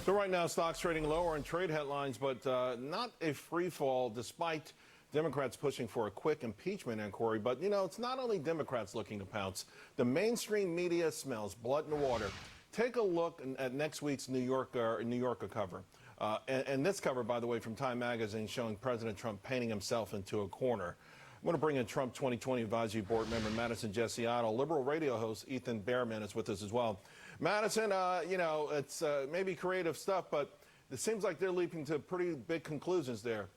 So right now, stocks trading lower in trade headlines, but not a free fall despite Democrats pushing for a quick impeachment inquiry. But, you know, it's not only Democrats looking to pounce. The mainstream media smells blood in the water. Take a look at next week's New Yorker cover. And this cover, by the way, from Time Magazine showing President Trump painting himself into a corner. I'm going to bring in Trump 2020 Advisory Board member Madison Gesiotto. Liberal radio host Ethan Behrman is with us as well. Madison, you know, it's maybe creative stuff, but it seems like they're leaping to pretty big conclusions there.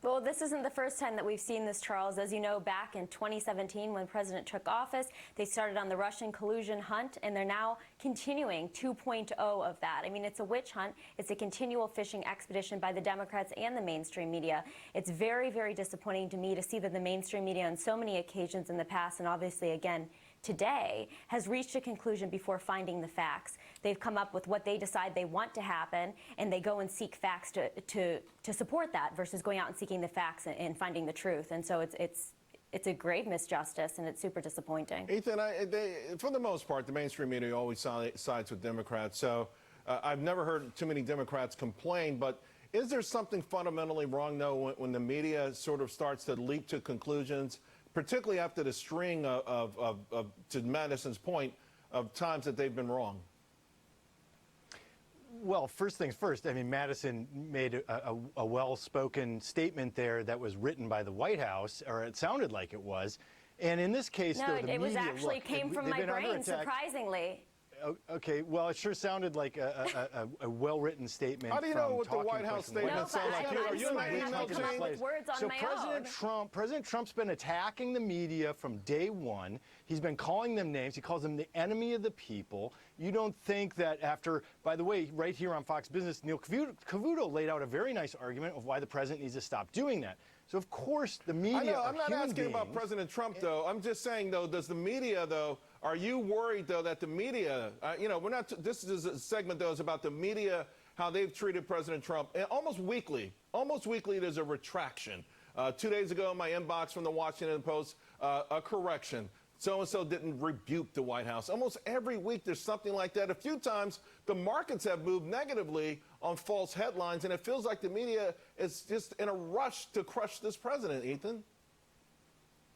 Well, this isn't the first time that we've seen this, Charles. As you know, back in 2017, when President took office, they started on the Russian collusion hunt, and they're now continuing 2.0 of that. I mean, it's a witch hunt. It's a continual fishing expedition by the Democrats and the mainstream media. It's very, very disappointing to me to see that the mainstream media on so many occasions in the past, and obviously again today, has reached a conclusion before finding the facts. They've come up with what they decide they want to happen, and they go and seek facts to support that versus going out and seeking the facts and finding the truth. And so it's a grave misjustice, and it's super disappointing. Ethan, for the most part, the mainstream media always sides with Democrats. So I've never heard too many Democrats complain, but is there something fundamentally wrong, though, when the media sort of starts to leap to conclusions, particularly after the string to Madison's point, of times that they've been wrong? Well, first things first, I mean, Madison made a well-spoken statement there that was written by the White House, or it sounded like it was. And in this case, no, though, the media, it was actually came from my brain, surprisingly. Okay, well, it sure sounded like a well-written statement. How do you know what the White House statement sounds like? Are you in my email chain? With words on my President Trump's been attacking the media from day one. He's been calling them names. He calls them the enemy of the people. You don't think that after, by the way, right here on Fox Business, Neil Cavuto laid out a very nice argument of why the president needs to stop doing that. So, of course, the media I know, I'm not asking about President Trump, though. I'm just saying, though, does the media, though, are you worried, though, that the media, you know, we're not, this is a segment, though, is about the media, how they've treated President Trump. And almost weekly, there's a retraction. 2 days ago, in my inbox from the Washington Post, a correction. So-and-so didn't rebuke the White House. Almost every week there's something like that. A few times the markets have moved negatively on false headlines, and it feels like the media is just in a rush to crush this president, Ethan.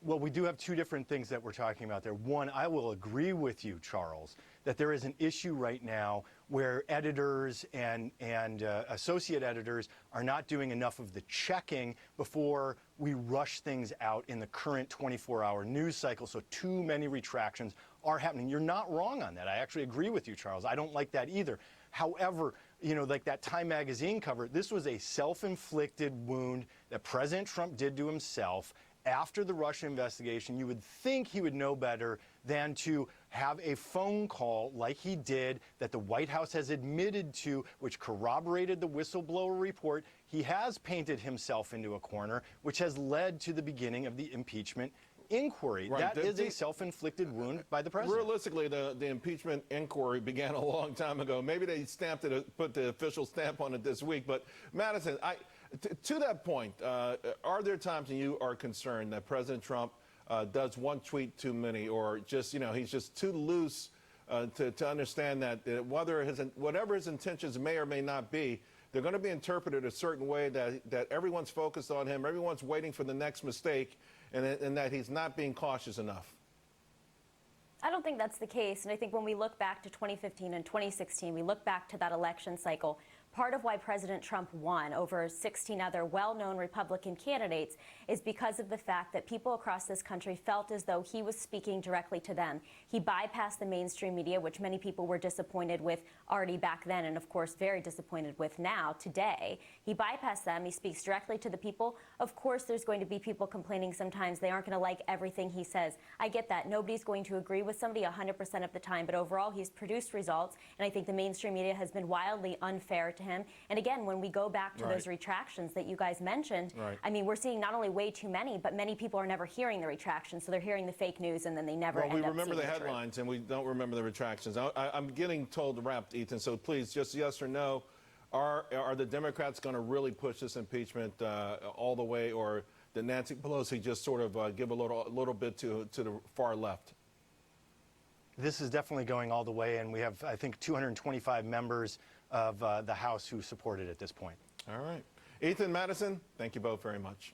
Well, we do have two different things that we're talking about there. One, I will agree with you, Charles, that there is an issue right now where editors and associate editors are not doing enough of the checking before we rush things out in the current 24-hour news cycle. So too many retractions are happening. You're not wrong on that. I actually agree with you, Charles. I don't like that either. However, you know, like that Time Magazine cover, this was a self-inflicted wound that President Trump did to himself. After the Russia investigation, you would think he would know better than to have a phone call like he did that the White House has admitted to, which corroborated the whistleblower report. He has painted himself into a corner, which has led to the beginning of the impeachment inquiry. Right. That is a self-inflicted wound by the president. Realistically, the impeachment inquiry began a long time ago. Maybe they stamped it, put the official stamp on it this week. But Madison, to that point, are there times when you are concerned that President Trump does one tweet too many, or just, you know, he's just too loose to understand that whatever his intentions may or may not be, they're going to be interpreted a certain way that everyone's focused on him, everyone's waiting for the next mistake, and that he's not being cautious enough? I don't think that's the case. And I think when we look back to 2015 and 2016, we look back to that election cycle, part of why President Trump won over 16 other well-known Republican candidates is because of the fact that people across this country felt as though he was speaking directly to them. He bypassed the mainstream media, which many people were disappointed with already back then, and of course very disappointed with now, today. He bypassed them. He speaks directly to the people. Of course, there's going to be people complaining sometimes. They aren't going to like everything he says. I get that. Nobody's going to agree with somebody 100% of the time, but overall, he's produced results, and I think the mainstream media has been wildly unfair to him. And again, when we go back to those retractions that you guys mentioned, I mean, we're seeing not only way too many, but many people are never hearing the retractions, so they're hearing the fake news, and then they never end up seeing the truth. We remember the headlines, and we don't remember the retractions. I'm getting told to wrap, Ethan, so please, just yes or no, are the Democrats going to really push this impeachment all the way, or did Nancy Pelosi just sort of give a little bit to the far left? this is definitely going all the way, and we have, I think, 225 members of the House who support it at this point. All right. Ethan, Madison, thank you both very much.